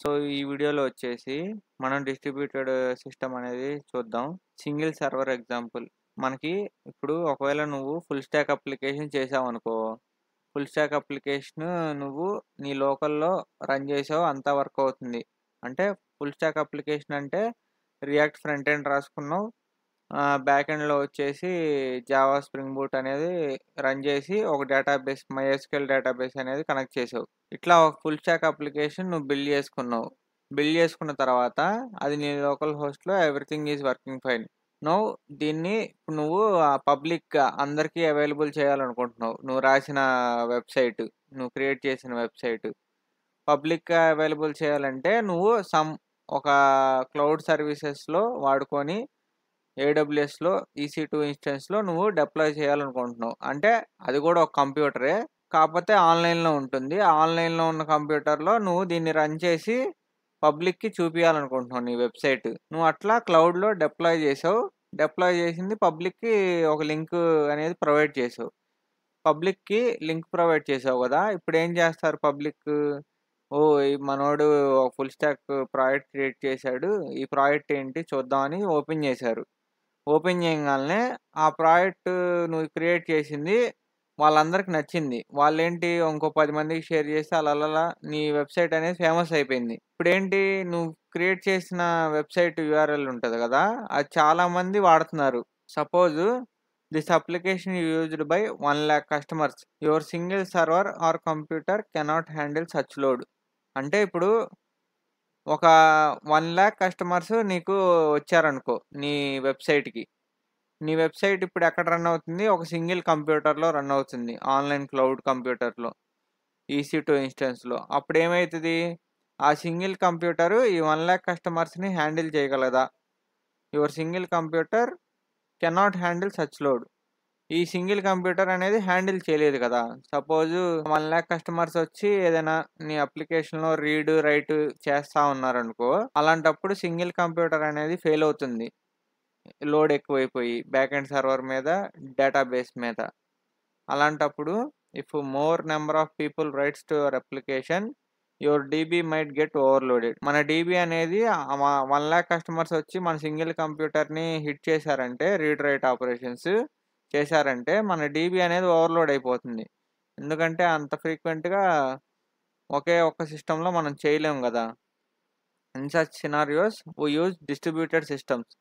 So, ఈ వీడియోలో వచ్చేసి మనం డిస్ట్రిబ్యూటెడ్ సిస్టమ్ అనేది చూద్దాం. Single server example. మనకి ఇప్పుడు ఒకవేళ నువ్వు ఫుల్ స్టాక్ అప్లికేషన్ చేసావనుకో, ఫుల్ స్టాక్ అప్లికేషన్ నువ్వు నీ లోకల్‌లో రన్ చేసావు అంతా వర్క్ అవుతుంది. అంటే ఫుల్ స్టాక్ అప్లికేషన్ అంటే రియాక్ట్ ఫ్రంట్ ఎండ్ రాసుకున్నావు. బ్యాక్ ఎండ్‌లో వచ్చేసి జావా స్ప్రింగ్ బూట్ అనేది రన్ చేసి ఒక డేటాబేస్ మైఎస్‌క్యూఎల్ డేటాబేస్ అనేది కనెక్ట్ చేసావు. ఇట్లా ఒక ఫుల్ స్టాక్ అప్లికేషన్ నువ్వు బిల్డ్ చేసుకున్నావు. బిల్డ్ చేసుకున్న తర్వాత అది నీ లోకల్ హోస్ట్‌లో everything is working fine. Now దీన్ని ఇప్పుడు నువ్వు పబ్లిక్‌గా అందరికీ అవైలబుల్ చేయాలనుకుంటున్నావు. నువ్వు రాసిన వెబ్‌సైట్, నువ్వు క్రియేట్ చేసిన వెబ్‌సైట్ పబ్లిక్‌గా అవైలబుల్ చేయాలంటే నువ్వు ఒక క్లౌడ్ సర్వీసెస్‌లో వాడుకొని ఏడబ్ల్యూఎస్‌లో EC2 ఇన్‌స్టెన్స్‌లో నువ్వు డిప్లాయ్ చేయాలనుకుంటున్నావు. అంటే అది కూడా ఒక కంప్యూటరే. కాకపోతే ఆన్‌లైన్‌లో ఉంటుంది. ఆన్‌లైన్‌లో ఉన్న కంప్యూటర్‌లో నువ్వు దీన్ని రన్ చేసి పబ్లిక్‌కి చూపియాలనుకుంటున్నావు నీ వెబ్‌సైట్. నువ్వు అట్లా క్లౌడ్‌లో డిప్లాయ్ చేసావు. డిప్లాయ్ చేసింది పబ్లిక్‌కి ఒక లింక్ అనేది ప్రొవైడ్ చేసావు. పబ్లిక్‌కి లింక్ ప్రొవైడ్ చేసావు కదా! ఇప్పుడేం చేస్తారు పబ్లిక్? ఓహ్! ఈ మనోడు ఫుల్ స్టాక్ ప్రాజెక్ట్ క్రియేట్ చేశాడు. ఈ ప్రాజెక్ట్ ఏంటి చూద్దామని ఓపెన్ చేశారు. ఓపెన్ చేయంగాల్నే ఆ ప్రాజెక్ట్ నువ్వు క్రియేట్ చేసింది వాళ్ళందరికి నచ్చింది. వాళ్ళేంటి ఇంకో 10 మందికి షేర్ చేసి అలా నీ వెబ్‌సైట్ అనేది ఫేమస్ అయిపోయింది. ఇప్పుడేంటి నువ్వు క్రియేట్ చేసిన వెబ్‌సైట్ యూఆర్ఎల్ ఉంటది గదా! అది చాలా మంది వాడుతున్నారు. Suppose this application used by 1,00,000 customers. Your single server or computer cannot handle such load. అంటే ఇప్పుడు ఒక 1,00,000 కస్టమర్స్ నీకు వచ్చారనుకో నీ వెబ్‌సైట్‌కి. నీ వెబ్‌సైట్ ఇప్పుడు ఎక్కడ రన్ అవుతుంది? ఒక సింగిల్ కంప్యూటర్‌లో రన్ అవుతుంది. ఆన్‌లైన్ క్లౌడ్ కంప్యూటర్‌లో. EC2 ఇన్‌స్టెన్స్‌లో. అప్పుడేమైతది? ఆ సింగిల్ కంప్యూటరు ఈ 1,00,000 కస్టమర్స్‌ని హ్యాండిల్ చేయగలదా? Your single computer cannot handle such load. ఈ సింగిల్ కంప్యూటర్ అనేది హ్యాండిల్ చేయలేదు కదా! సపోజు 1,00,000 కస్టమర్స్ వచ్చి ఏదైనా నీ అప్లికేషన్‌లో రీడ్, రైట్ చేస్తా ఉన్నారనుకో, అలాంటప్పుడు సింగిల్ కంప్యూటర్ అనేది ఫెయిల్ అవుతుంది. లోడ్ ఎక్కువైపోయి బ్యాక్ ఎండ్ సర్వర్ మీద, డేటాబేస్ మీద. అలాంటప్పుడు if more number of people writes to your application, your DB might get overloaded. మన డీబీ అనేది 1,00,000 కస్టమర్స్ వచ్చి మన సింగిల్ కంప్యూటర్‌ని హిట్ చేశారంటే, రీడ్ రైట్ ఆపరేషన్స్ చేశారంటే, మన డీబీ అనేది ఓవర్‌లోడ్ అయిపోతుంది. ఎందుకంటే అంత ఫ్రీక్వెంట్‌గా ఒకే ఒక్క సిస్టమ్‌లో మనం చేయలేం గదా! In such scenarios we use distributed systems.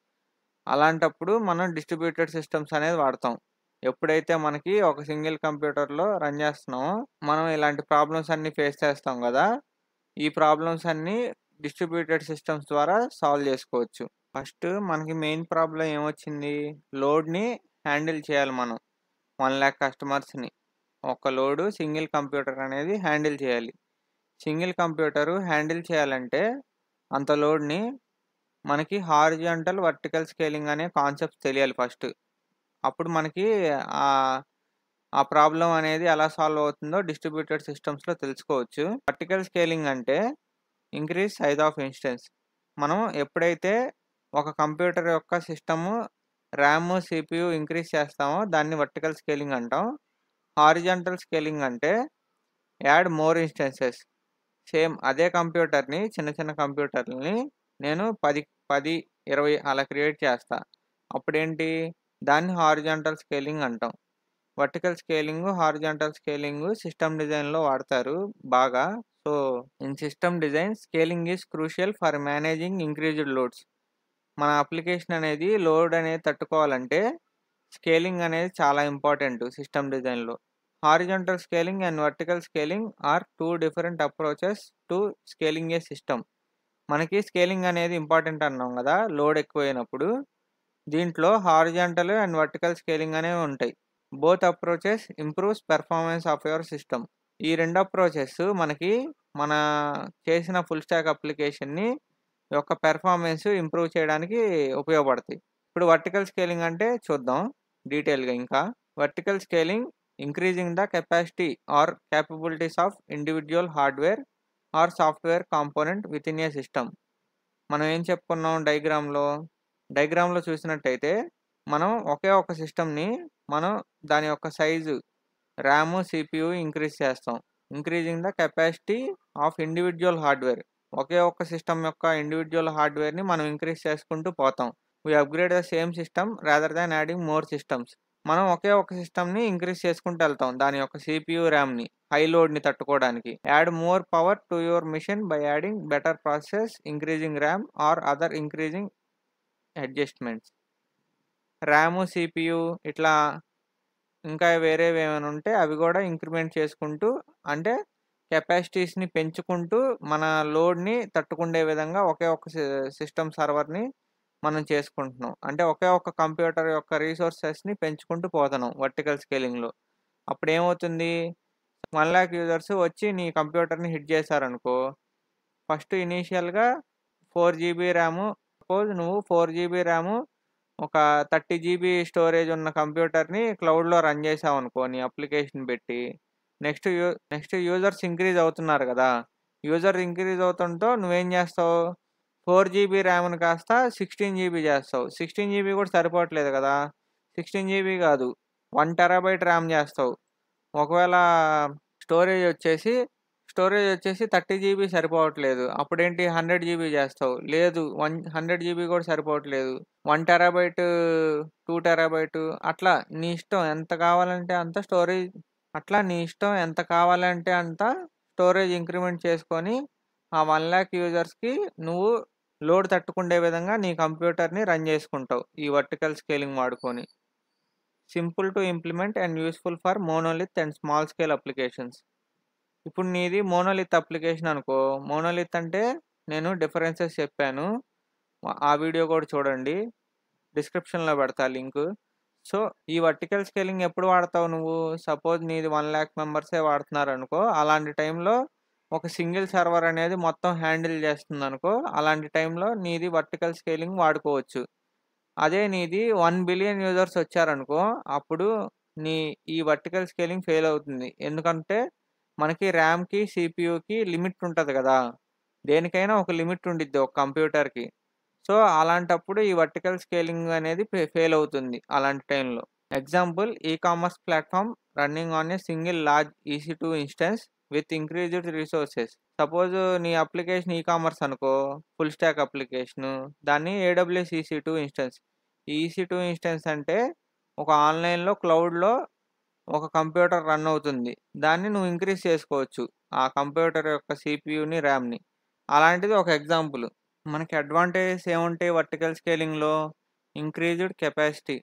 అలాంటప్పుడు మనం డిస్ట్రిబ్యూటెడ్ సిస్టమ్స్ అనేది వాడతాం. ఎప్పుడైతే మనకి ఒక సింగిల్ కంప్యూటర్‌లో రన్ చేస్తున్నామో, మనం ఇలాంటి ప్రాబ్లమ్స్ అన్నీ ఫేస్ చేస్తాం గదా! ఈ ప్రాబ్లమ్స్ అన్నీ డిస్ట్రిబ్యూటెడ్ సిస్టమ్స్ ద్వారా సాల్వ్ చేసుకోవచ్చు. ఫస్ట్ మనకి మెయిన్ ప్రాబ్లమ్ ఏమొచ్చింది? లోడ్‌ని హ్యాండిల్ చేయాలి మనం. 1,00,000 కస్టమర్స్‌ని. ఒక లోడు సింగిల్ కంప్యూటర్ అనేది హ్యాండిల్ చేయాలి. సింగిల్ కంప్యూటరు హ్యాండిల్ చేయాలంటే అంత లోడ్‌ని మనకి హారిజాంటల్, వర్టికల్ స్కేలింగ్ అనే కాన్సెప్ట్స్ తెలియాలి ఫస్ట్. అప్పుడు మనకి ఆహ్, ఆ ప్రాబ్లమ్ అనేది ఎలా సాల్వ్ అవుతుందో డిస్ట్రిబ్యూటెడ్ సిస్టమ్స్‌లో తెలుసుకోవచ్చు. వర్టికల్ స్కేలింగ్ అంటే ఇంక్రీజ్ సైజ్ ఆఫ్ ఇన్‌స్టెన్స్. మనం ఎప్పుడైతే ఒక కంప్యూటర్ యొక్క సిస్టము ర్యామ్, సీపీయూ ఇంక్రీజ్ చేస్తామో దాన్ని వర్టికల్ స్కేలింగ్ అంటాం. హారిజాంటల్ స్కేలింగ్ అంటే యాడ్ మోర్ ఇన్‌స్టెన్సెస్. సేమ్ అదే కంప్యూటర్‌ని చిన్న చిన్న కంప్యూటర్‌లని నేను 10, 20 అలా క్రియేట్ చేస్తా. అప్పుడేంటి? దాన్ని హారిజాంటల్ స్కేలింగ్ అంటాం. Vertical scaling, horizontal scaling system డిజైన్‌లో వాడతారు బాగా. So, in system design scaling is crucial for managing increased loads. మన అప్లికేషన్ అనేది లోడ్ అనేది తట్టుకోవాలంటే స్కేలింగ్ అనేది చాలా ఇంపార్టెంట్ సిస్టమ్ డిజైన్‌లో. Horizontal scaling and vertical scaling are 2 different approaches to scaling a system. మనకి స్కేలింగ్ అనేది ఇంపార్టెంట్ అన్నాం గదా! లోడ్ ఎక్కువైనప్పుడు. దీంట్లో హారిజాంటల్ అండ్ వర్టికల్ స్కేలింగ్ అనేవి ఉంటాయి. Both approaches improves performance of your system. ఈ 2 అప్రోచెస్ మనకి మన చేసిన ఫుల్ స్టాక్ అప్లికేషన్‌ని యొక్క పెర్ఫార్మెన్స్ ఇంప్రూవ్ చేయడానికి ఉపయోగపడతాయి. ఇప్పుడు వర్టికల్ స్కేలింగ్ అంటే చూద్దాం డీటెయిల్‌గా ఇంకా. Vertical scaling increasing the capacity or capabilities of individual hardware are software component within A system. మనం ఏం చెప్పుకున్నాం డయాగ్రామ్‌లో? డయాగ్రామ్‌లో చూసినట్టయితే మనం ఒకే ఒక సిస్టమ్‌ని మనం దాని యొక్క సైజు ర్యామ్, సీపీయూ ఇంక్రీజ్ చేస్తాం. Increasing the capacity of individual hardware. ఒకే ఒక్క సిస్టమ్ యొక్క ఇండివిడ్యువల్ హార్డ్‌వేర్‌ని మనం ఇంక్రీజ్ చేసుకుంటూ పోతాం. We upgrade the same system rather than adding more systems. మనం ఒకే ఒక్క సిస్టమ్‌ని ఇంక్రీజ్ చేసుకుంటూ ఎళ్తాం. దాని యొక్క సీపీయూ, ర్యామ్‌ని హై లోడ్‌ని తట్టుకోవడానికి. Add more power to your machine by adding better processes, increasing RAM or other increasing adjustments. RAM, CPU ఇట్లా ఇంకా వేరేవేమైనా ఉంటే అవి గూడా ఇంక్రిమెంట్ చేసుకుంటూ అంటే కెపాసిటీస్‌ని పెంచుకుంటూ మన లోడ్‌ని తట్టుకుండే విధంగా ఒకే ఒక్క సిస్టమ్ సర్వర్‌ని మనం చేసుకుంటున్నాం. అంటే ఒకే ఒక్క కంప్యూటర్ యొక్క రిసోర్సెస్‌ని పెంచుకుంటూ పోతున్నాం వర్టికల్ స్కేలింగ్‌లో. అప్పుడేమవుతుంది 1,00,000 యూజర్స్ వచ్చి నీ కంప్యూటర్‌ని హిట్ చేశారనుకో, ఫస్ట్ ఇనీషియల్‌గా 4 జీబీ ర్యాము సపోజ్ నువ్వు 4 జీబీ ర్యాము ఒక 30 జీబీ స్టోరేజ్ ఉన్న కంప్యూటర్‌ని క్లౌడ్‌లో రన్ చేసావనుకో నీ అప్లికేషన్ పెట్టి, నెక్స్ట్ యూజర్స్ ఇంక్రీజ్ అవుతున్నారు గదా! యూజర్ ఇంక్రీజ్ అవుతుంటో నువ్వేం చేస్తావు? 4 జీబీ ర్యామ్‌ని కాస్త 16 జీబీ చేస్తావు. 16 జీబీ కూడా సరిపోవట్లేదు గదా! 16 జీబీ కాదు 1 టెరాబైట్ ర్యామ్ చేస్తావు. ఒకవేళ స్టోరేజ్ వచ్చేసి స్టోరేజ్ వచ్చేసి 30 జీబీ సరిపోవట్లేదు. అప్పుడేంటి 100 జీబీ చేస్తావు. లేదు 100 జీబీ కూడా సరిపోవట్లేదు. 1 టెరాబైట్, 2 టెరాబైట్ అట్లా నీ ఇష్టం ఎంత కావాలంటే అంత స్టోరేజ్ అట్లా నీ ఇష్టం ఎంత కావాలంటే అంత స్టోరేజ్ ఇంక్రిమెంట్ చేసుకొని ఆ 1,00,000 యూజర్స్‌కి నువ్వు లోడ్ తట్టుకుండే విధంగా నీ కంప్యూటర్‌ని రన్ చేసుకుంటావు. ఈ వర్టికల్ స్కేలింగ్ వాడుకొని. Simple to implement and useful for monolith and small scale applications. ఇప్పుడు నీది మోనోలిత్ అప్లికేషన్ అనుకో. మోనోలిత్ అంటే నేను డిఫరెన్సెస్ చెప్పాను. ఆ వీడియో కూడా చూడండి. డిస్క్రిప్షన్‌లో పెడతా లింకు. సో, ఈ వర్టికల్ స్కేలింగ్ ఎప్పుడు వాడతావు నువ్వు? సపోజ్ నీది 1,00,000 మెంబర్సే వాడుతున్నారనుకో. అలాంటి టైంలో ఒక సింగిల్ సర్వర్ అనేది మొత్తం హ్యాండిల్ చేస్తుందనుకో. అలాంటి టైంలో నీది వర్టికల్ స్కేలింగ్ వాడుకోవచ్చు. అదే నీది 1,000,000,000 యూజర్స్ వచ్చారనుకో. అప్పుడు నీ ఈ వర్టికల్ స్కేలింగ్ ఫెయిల్ అవుతుంది. ఎందుకంటే మనకి ర్యామ్‌కి, సీపీయూకి లిమిట్ ఉంటది గదా! దేనికైనా ఒక లిమిట్ ఉండిద్ది ఒక కంప్యూటర్‌కి. సో, అలాంటప్పుడు ఈ వర్టికల్ స్కేలింగ్ అనేది ఫెయిల్ అవుతుంది అలాంటి టైంలో. Example e-commerce platform running on a single large EC2 instance with increased resources. Suppose నీ అప్లికేషన్ ఈ-కామర్స్ అనుకో. Full stack application. దాన్ని AWS EC2 ఇన్‌స్టెన్స్. ఈ EC2 ఇన్‌స్టెన్స్ అంటే ఒక ఆన్‌లైన్‌లో క్లౌడ్‌లో ఒక కంప్యూటర్ రన్ అవుతుంది. దాన్ని నువ్వు ఇంక్రీజ్ చేసుకోవచ్చు. ఆ కంప్యూటర్ యొక్క సీపీయూని, ర్యామ్‌ని. అలాంటిది ఒక ఎగ్జాంపుల్. మనకి అడ్వాంటేజెస్ ఏముంటాయి వర్టికల్ స్కేలింగ్‌లో? Increased capacity.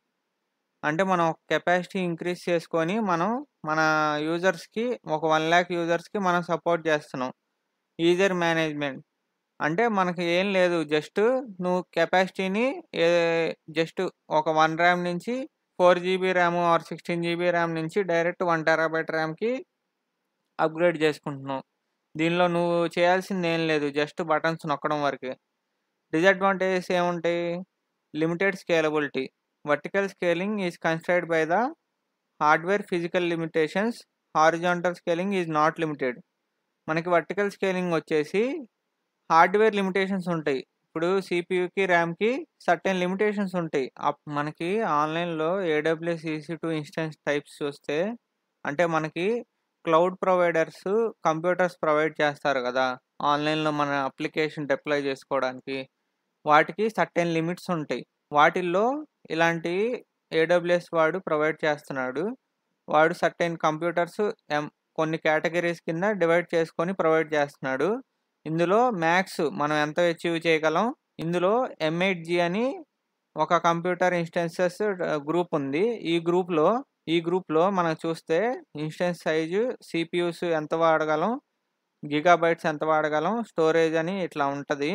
అంటే మనం కెపాసిటీ ఇంక్రీజ్ చేసుకొని మన యూజర్స్‌కి ఒక 1,00,000 యూజర్స్‌కి మనం సపోర్ట్ చేస్తున్నాం. ఈజర్ మేనేజ్‌మెంట్. అంటే మనకి ఏం లేదు. జస్ట్ నువ్వు కెపాసిటీని ఏ జస్ట్ ఒక 1 ర్యామ్ నుంచి 4 GB RAM or 16 GB RAM నుంచి డైరెక్ట్ 1 టెరాబైట్ ర్యామ్‌కి అప్‌గ్రేడ్ చేసుకుంటున్నావు. దీనిలో నువ్వు చేయాల్సిందేం లేదు. జస్ట్ బటన్స్ నొక్కడం వరకే. డిసడ్వాంటేజెస్ ఏముంటాయి? Limited scalability. Vertical scaling is constrained by the hardware physical limitations. Horizontal scaling is not limited. మనకి వర్టికల్ స్కేలింగ్ వచ్చేసి హార్డ్‌వేర్ లిమిటేషన్స్ ఉంటాయి. ఇప్పుడు సీపీయూకి, ర్యామ్‌కి సర్టెన్ లిమిటేషన్స్ ఉంటాయి. మనకి ఆన్‌లైన్‌లో AWS EC2 ఇన్‌స్టెన్స్ టైప్స్ చూస్తే అంటే మనకి క్లౌడ్ ప్రొవైడర్స్ కంప్యూటర్స్ ప్రొవైడ్ చేస్తారు గదా! ఆన్‌లైన్‌లో మన అప్లికేషన్ డిప్లాయ్ చేసుకోవడానికి. వాటికి సర్టెన్ లిమిట్స్ ఉంటాయి. వాటిల్లో ఇలాంటి AWS వాడు ప్రొవైడ్ చేస్తున్నాడు. వాడు సర్టెన్ కంప్యూటర్స్ ఎం కొన్ని కేటగరీస్ కింద డివైడ్ చేసుకొని ప్రొవైడ్ చేస్తున్నాడు. ఇందులో మ్యాక్స్ మనం ఎంత అచీవ్ చేయగలం. ఇందులో M8G అని ఒక కంప్యూటర్ ఇన్‌స్టెన్సెస్ గ్రూప్ ఉంది. ఈ గ్రూప్‌లో మనం చూస్తే ఇన్‌స్టెన్స్ సైజు, సీపీయూస్ ఎంత వాడగలం, గిగాబైట్స్ ఎంత వాడగలం, స్టోరేజ్ అని ఇట్లా ఉంటది.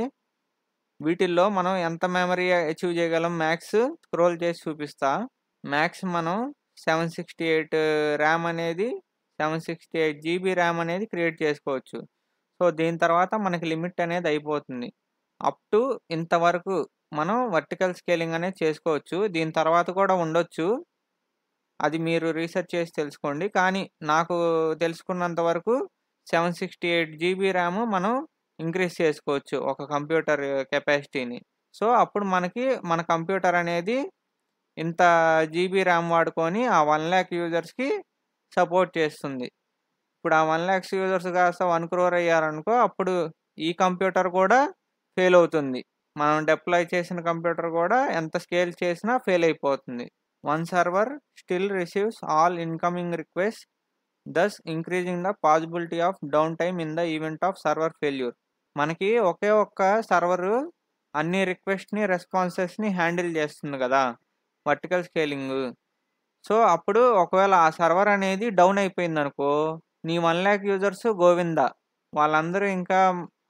వీటిల్లో మనం ఎంత మెమరీ అచీవ్ చేయగలం మ్యాక్స్ స్క్రోల్ చేసి చూపిస్తా. మ్యాక్స్ మనం 768 ర్యామ్ అనేది 768 జీబీ ర్యామ్ అనేది క్రియేట్ చేసుకోవచ్చు. సో, దీని తర్వాత మనకి లిమిట్ అనేది అయిపోతుంది. అప్ టు ఇంతవరకు మనం వర్టికల్ స్కేలింగ్ అనేది చేసుకోవచ్చు. దీని తర్వాత కూడా ఉండొచ్చు. అది మీరు రీసెర్చ్ చేసి తెలుసుకోండి. కానీ నాకు తెలుసుకున్నంత వరకు 768 జీబీ ర్యామ్ మనం ఇంక్రీజ్ చేసుకోవచ్చు ఒక కంప్యూటర్ కెపాసిటీని. సో, అప్పుడు మనకి మన కంప్యూటర్ అనేది ఇంత జీబీ ర్యామ్ వాడుకొని ఆ 1,00,000 యూజర్స్‌కి సపోర్ట్ చేస్తుంది. ఇప్పుడు ఆ 1,00,000 యూజర్స్ కాస్త 1,00,00,000 అయ్యారనుకో అప్పుడు ఈ కంప్యూటర్ కూడా ఫెయిల్ అవుతుంది. మనం డిప్లాయ్ చేసిన కంప్యూటర్ కూడా ఎంత స్కేల్ చేసినా ఫెయిల్ అయిపోతుంది. One server still receives all incoming request, thus increasing the possibility of downtime in the event of server failure. మనకి ఒకే ఒక్క సర్వర్ అన్ని రిక్వెస్ట్ని రెస్పాన్సెస్ని హ్యాండిల్ చేస్తుంది కదా వర్టికల్ స్కేలింగ్. సో అప్పుడు ఒకవేళ ఆ సర్వర్ అనేది డౌన్ అయిపోయింది అనుకో, నీ 1,00,000 యూజర్స్ గోవిందా, వాళ్ళందరూ ఇంకా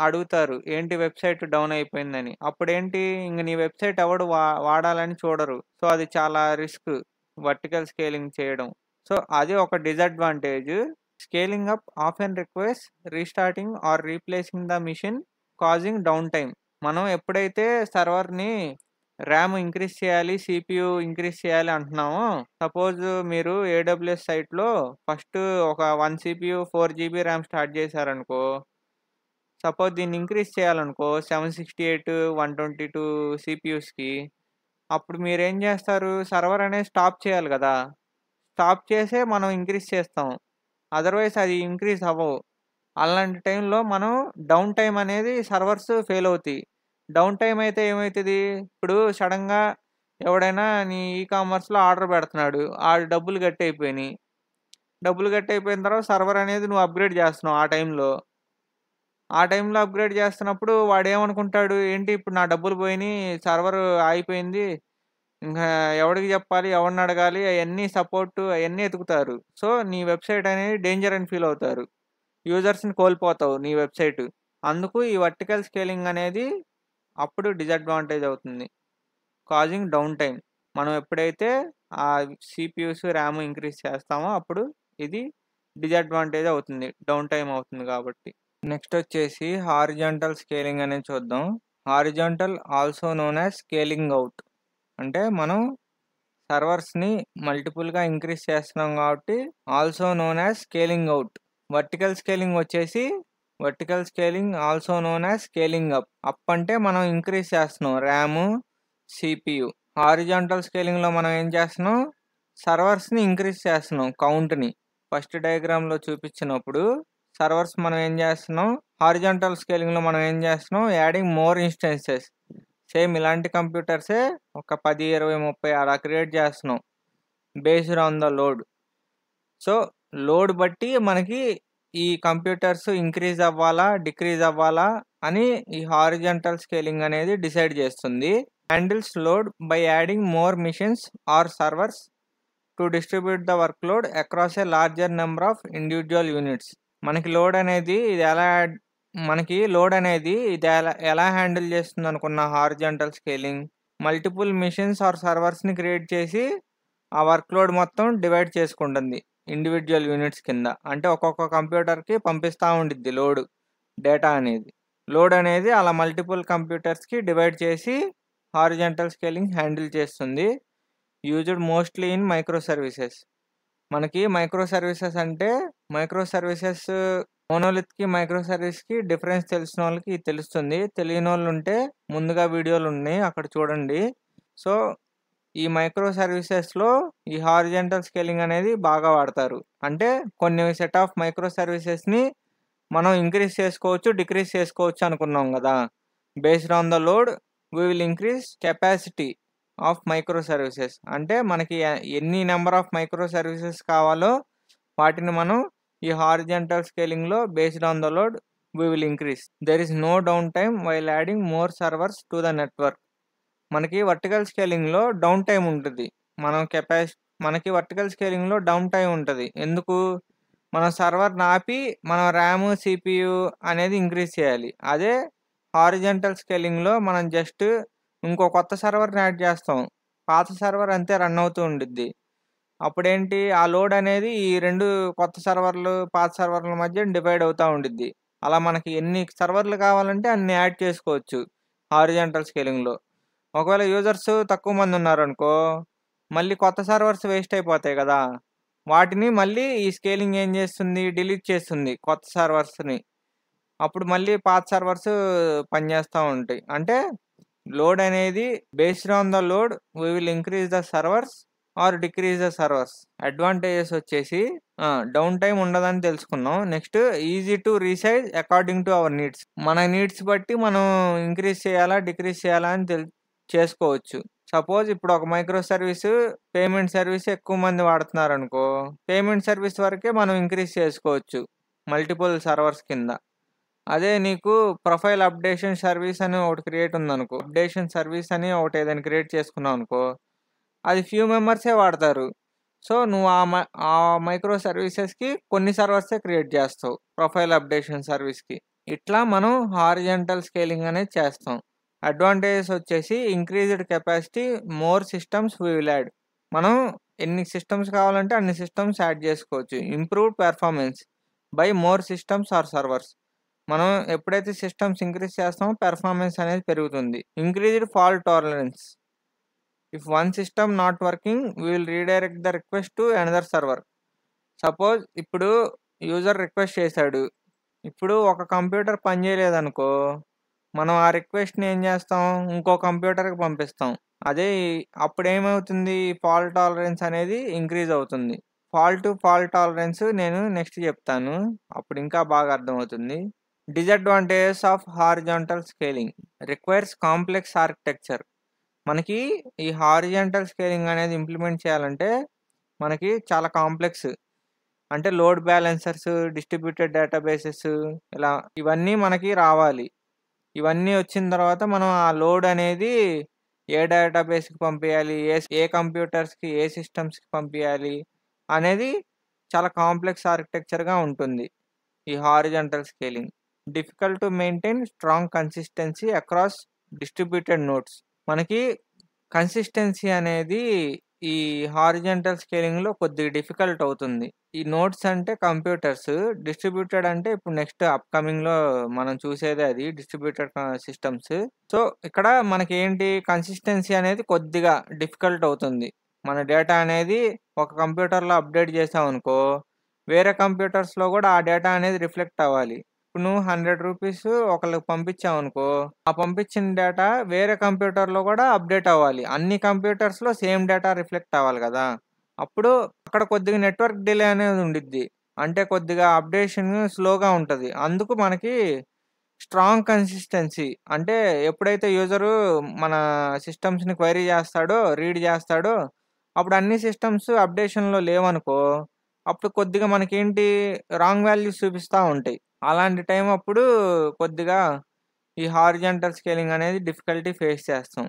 అడుగుతారు ఏంటి వెబ్సైట్ డౌన్ అయిపోయిందని. అప్పుడేంటి ఇంక నీ వెబ్సైట్ ఎవడు వాడాలని చూడరు. సో అది చాలా రిస్క్ వర్టికల్ స్కేలింగ్ చేయడం. సో అది ఒక disadvantage. Scaling up often request restarting or replacing the machine causing down time. మనం ఎప్పుడైతే సర్వర్ని ర్యామ్ ఇంక్రీజ్ చేయాలి, సిపియు ఇంక్రీజ్ చేయాలి అంటున్నామో, సపోజ్ మీరు ఏడబ్ల్యూఎస్ సైట్లో ఫస్ట్ ఒక 1 సిపియు 4 GB ర్యామ్ స్టార్ట్ చేశారనుకో, సపోజ్ దీన్ని ఇంక్రీజ్ చేయాలనుకో 768 122 సిపియూస్కి, అప్పుడు మీరు ఏం చేస్తారు, సర్వర్ అనేది స్టాప్ చేయాలి కదా, స్టాప్ చేసే మనం ఇంక్రీజ్ చేస్తాం, అదర్వైజ్ అది ఇంక్రీజ్ అవ్వవు. అలాంటి టైంలో మనం డౌన్ టైం అనేది సర్వర్స్ ఫెయిల్ అవుతాయి. డౌన్ టైం అయితే ఏమవుతుంది, ఇప్పుడు సడన్గా ఎవడైనా నీ ఈకామర్స్లో ఆర్డర్ పెడుతున్నాడు, ఆ డబ్బులు కట్ అయిపోయినాయి. డబ్బులు కట్ అయిపోయిన తర్వాత సర్వర్ అనేది నువ్వు అప్గ్రేడ్ చేస్తున్నావు. ఆ టైంలో అప్గ్రేడ్ చేస్తున్నప్పుడు వాడు ఏమనుకుంటాడు, ఏంటి ఇప్పుడు నా డబ్బులు పోయినాయి, సర్వర్ ఆగిపోయింది, ఇంకా ఎవడికి చెప్పాలి, ఎవరిని అడగాలి, అవన్నీ సపోర్ట్ అవన్నీ ఎతుకుతారు. సో నీ వెబ్సైట్ అనేది డేంజర్ అని ఫీల్ అవుతారు, యూజర్స్ని కోల్పోతావు నీ వెబ్సైట్. అందుకు ఈ వర్టికల్ స్కేలింగ్ అనేది అప్పుడు డిసడ్వాంటేజ్ అవుతుంది, కాజింగ్ డౌన్ టైం. మనం ఎప్పుడైతే ఆ సిపియూస్ ర్యామ్ ఇంక్రీజ్ చేస్తామో అప్పుడు ఇది డిసడ్వాంటేజ్ అవుతుంది, డౌన్ టైం అవుతుంది కాబట్టి. నెక్స్ట్ వచ్చేసి హారిజాంటల్ స్కేలింగ్ అనేది చూద్దాం. Horizontal also known as scaling out. అంటే మనం సర్వర్స్ని మల్టిపుల్గా ఇంక్రీజ్ చేస్తున్నాం కాబట్టి also known as scaling out. Vertical scaling వచ్చేసి vertical scaling also known as scaling up. Up అంటే మనం ఇంక్రీజ్ చేస్తున్నాం ర్యామ్, సిపియు. హారిజాంటల్ స్కేలింగ్లో మనం ఏం చేస్తున్నాం, సర్వర్స్ని ఇంక్రీజ్ చేస్తున్నాం కౌంట్ని. ఫస్ట్ డయాగ్రామ్లో చూపించినప్పుడు సర్వర్స్ మనం ఏం చేస్తున్నాం, హారిజాంటల్ స్కేలింగ్లో మనం ఏం చేస్తున్నాం, యాడింగ్ మోర్ ఇన్స్టెన్సెస్. సేమ్ ఇలాంటి కంప్యూటర్సే ఒక 10, 20, 30 అలా క్రియేట్ చేస్తున్నాం based on the load. So load బట్టి మనకి ఈ కంప్యూటర్స్ ఇంక్రీజ్ అవ్వాలా డిక్రీజ్ అవ్వాలా అని ఈ హారిజాంటల్ స్కేలింగ్ అనేది డిసైడ్ చేస్తుంది. Handles load by adding more machines or servers to distribute the work load across a larger number of individual units. మనకి లోడ్ అనేది ఇది ఎలా హ్యాండిల్ చేస్తుంది అనుకున్న horizontal scaling, multiple machines or సర్వర్స్ని క్రియేట్ చేసి ఆ వర్క్ లోడ్ మొత్తం డివైడ్ చేసుకుంటుంది ఇండివిజువల్ యూనిట్స్ కింద. అంటే ఒక్కొక్క కంప్యూటర్కి పంపిస్తూ ఉండిద్ది డేటా అనేది. లోడ్ అనేది అలా మల్టిపుల్ కంప్యూటర్స్కి డివైడ్ చేసి హారిజాంటల్ స్కేలింగ్ హ్యాండిల్ చేస్తుంది. Used mostly in micro services. మనకి మైక్రో సర్వీసెస్ అంటే మోనోలిత్కి మైక్రో సర్వీస్కి డిఫరెన్స్ తెలిసిన వాళ్ళకి తెలుస్తుంది, తెలియని వాళ్ళు ఉంటే ముందుగా వీడియోలు ఉన్నాయి అక్కడ చూడండి. సో ఈ మైక్రో సర్వీసెస్లో ఈ హారిజాంటల్ స్కేలింగ్ అనేది బాగా వాడతారు. అంటే కొన్ని సెట్ ఆఫ్ మైక్రో సర్వీసెస్ని మనం ఇంక్రీజ్ చేసుకోవచ్చు డిక్రీజ్ చేసుకోవచ్చు అనుకున్నాం కదా. Based on the load we will increase capacity of micro services. అంటే మనకి ఎన్ని నెంబర్ ఆఫ్ మైక్రో సర్వీసెస్ కావాలో వాటిని మనం ఈ హారిజాంటల్ స్కేలింగ్లో based on the load we will increase. There is no down time while adding more servers to the network. మనకి vertical స్కేలింగ్లో డౌన్ టైం ఉంటుంది, మనకి వర్టికల్ స్కేలింగ్లో డౌన్ టైం ఉంటుంది. ఎందుకు, మనం సర్వర్ని ఆపి మనం ర్యామ్ సిపియు అనేది ఇంక్రీజ్ చేయాలి. అదే హారిజాంటల్ స్కేలింగ్లో మనం జస్ట్ ఇంకో కొత్త సర్వర్ని యాడ్ చేస్తాం, పాత సర్వర్ అంతే రన్ అవుతూ ఉండిద్ది. అప్పుడేంటి, ఆ లోడ్ అనేది ఈ 2 కొత్త సర్వర్లు పాత సర్వర్ల మధ్య డివైడ్ అవుతూ ఉండిద్ది. అలా మనకి ఎన్ని సర్వర్లు కావాలంటే అన్ని యాడ్ చేసుకోవచ్చు హారిజాంటల్ స్కేలింగ్లో. ఒకవేళ యూజర్స్ తక్కువ మంది ఉన్నారనుకో, మళ్ళీ కొత్త సర్వర్స్ వేస్ట్ అయిపోతాయి కదా, వాటిని మళ్ళీ ఈ స్కేలింగ్ ఏం చేస్తుంది, డిలీట్ చేస్తుంది కొత్త సర్వర్స్ని. అప్పుడు మళ్ళీ పాత సర్వర్స్ పనిచేస్తూ ఉంటాయి. అంటే లోడ్ అనేది based on the load we will increase the servers or decrease the servers. Advantages వచ్చేసి డౌన్ టైమ్ ఉండదని తెలుసుకున్నాం. Next easy to resize according to our needs. మన నీడ్స్ బట్టి మనం ఇంక్రీజ్ చేయాలా డిక్రీజ్ చేయాలా అని చేసుకోవచ్చు. సపోజ్ ఇప్పుడు ఒక మైక్రో సర్వీస్ పేమెంట్ సర్వీస్ ఎక్కువ మంది వాడుతున్నారు అనుకో, పేమెంట్ సర్వీస్ వరకే మనం ఇంక్రీజ్ చేసుకోవచ్చు మల్టిపుల్ సర్వర్స్ కింద. అదే నీకు ప్రొఫైల్ అప్డేషన్ సర్వీస్ అని ఒకటి క్రియేట్ ఉందనుకో, అప్డేషన్ సర్వీస్ అని ఒకటి ఏదైనా క్రియేట్ చేసుకున్నావు అనుకో, అది ఫ్యూ మెంబర్సే వాడతారు. సో నువ్వు ఆ మైక్రో సర్వీసెస్కి కొన్ని సర్వర్సే క్రియేట్ చేస్తావు ప్రొఫైల్ అప్డేషన్ సర్వీస్కి. ఇట్లా మనం హారిజంటల్ స్కేలింగ్ అనేది చేస్తాం. అడ్వాంటేజెస్ వచ్చేసి increased capacity, more systems we will add. మనం ఎన్ని సిస్టమ్స్ కావాలంటే అన్ని సిస్టమ్స్ యాడ్ చేసుకోవచ్చు. Improved performance by more systems or servers. మనం ఎప్పుడైతే సిస్టమ్స్ ఇంక్రీజ్ చేస్తామో పెర్ఫార్మెన్స్ అనేది పెరుగుతుంది. Increased fault tolerance. If one system not working we will redirect the request to another server. Suppose ఇప్పుడు యూజర్ రిక్వెస్ట్ చేశాడు, ఇప్పుడు ఒక కంప్యూటర్ పనిచేయలేదనుకో, మనం ఆ రిక్వెస్ట్ని ఏం చేస్తాం, ఇంకో కంప్యూటర్కి పంపిస్తాం. అదే అప్పుడు ఏమవుతుంది, ఫాల్ట్ టాలరెన్స్ అనేది ఇంక్రీజ్ అవుతుంది. ఫాల్ట్ టాలరెన్స్ నేను నెక్స్ట్ చెప్తాను, అప్పుడు ఇంకా బాగా అర్థమవుతుంది. Disadvantages of horizontal scaling. Requires complex architecture. మనకి ఈ హారిజాంటల్ స్కేలింగ్ అనేది ఇంప్లిమెంట్ చేయాలంటే మనకి చాలా కాంప్లెక్స్, అంటే లోడ్ బ్యాలెన్సర్స్, డిస్ట్రిబ్యూటెడ్ డేటాబేసెస్, ఇలా ఇవన్నీ మనకి రావాలి. ఇవన్నీ వచ్చిన తర్వాత మనం ఆ లోడ్ అనేది ఏ డేటాబేస్కి పంపించాలి, ఏ కంప్యూటర్స్కి ఏ సిస్టమ్స్కి పంపించాలి అనేది చాలా కాంప్లెక్స్ ఆర్కిటెక్చర్గా ఉంటుంది ఈ horizontal scaling. Difficult to maintain strong consistency across distributed nodes. మనకి కన్సిస్టెన్సీ అనేది ఈ హారిజాంటల్ స్కేలింగ్లో కొద్దిగా డిఫికల్ట్ అవుతుంది. ఈ నోడ్స్ అంటే కంప్యూటర్స్, డిస్ట్రిబ్యూటెడ్ అంటే ఇప్పుడు నెక్స్ట్ అప్కమింగ్లో మనం చూసేదే అది డిస్ట్రిబ్యూటెడ్ సిస్టమ్స్. సో ఇక్కడ మనకి ఏంటి, కన్సిస్టెన్సీ అనేది కొద్దిగా డిఫికల్ట్ అవుతుంది. మన డేటా అనేది ఒక కంప్యూటర్లో అప్డేట్ చేసామనుకో, వేరే కంప్యూటర్స్లో కూడా ఆ డేటా అనేది రిఫ్లెక్ట్ అవ్వాలి. ఇప్పుడు నువ్వు 100 రూపీస్ ఒకళ్ళకి పంపించావు అనుకో, ఆ పంపించిన డేటా వేరే కంప్యూటర్లో కూడా అప్డేట్ అవ్వాలి. అన్ని కంప్యూటర్స్లో సేమ్ డేటా రిఫ్లెక్ట్ అవ్వాలి కదా. అప్పుడు అక్కడ కొద్దిగా నెట్వర్క్ డిలే అనేది ఉండిద్ది, అంటే కొద్దిగా అప్డేషన్ స్లోగా ఉంటుంది. అందుకు మనకి స్ట్రాంగ్ కన్సిస్టెన్సీ, అంటే ఎప్పుడైతే యూజరు మన సిస్టమ్స్ని క్వైరీ చేస్తాడో, రీడ్ చేస్తాడో, అప్పుడు అన్ని సిస్టమ్స్ అప్డేషన్లో లేవనుకో, అప్పుడు కొద్దిగా మనకేంటి రాంగ్ వాల్యూస్ చూపిస్తూ ఉంటాయి. అలాంటి టైం అప్పుడు కొద్దిగా ఈ హారిజాంటల్ స్కేలింగ్ అనేది డిఫికల్టీ ఫేస్ చేస్తాం.